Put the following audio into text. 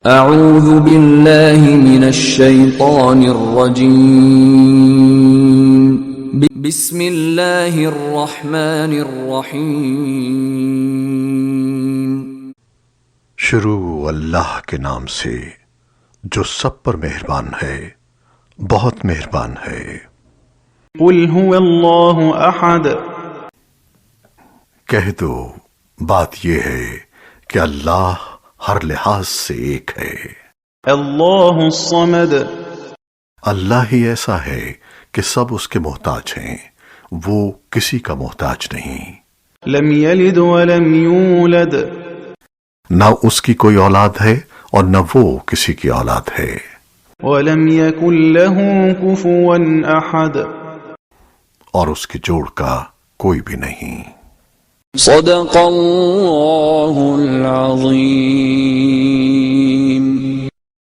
اعوذ باللہ من الشیطان الرجیم بسم اللہ الرحمن الرحیم۔ شروع اللہ کے نام سے جو سب پر مہربان ہے، بہت مہربان ہے۔ قل هو اللہ احد، کہہ دو بات یہ ہے کہ اللہ ہر لحاظ سے ایک ہے۔ اللہ الصمد، اللہ ہی ایسا ہے کہ سب اس کے محتاج ہیں، وہ کسی کا محتاج نہیں۔ لم یلد ولم یولد، نہ اس کی کوئی اولاد ہے اور نہ وہ کسی کی اولاد ہے۔ ولم یکن له کفوا احد، اور اس کے جوڑ کا کوئی بھی نہیں۔ صدق اللہ العظیم۔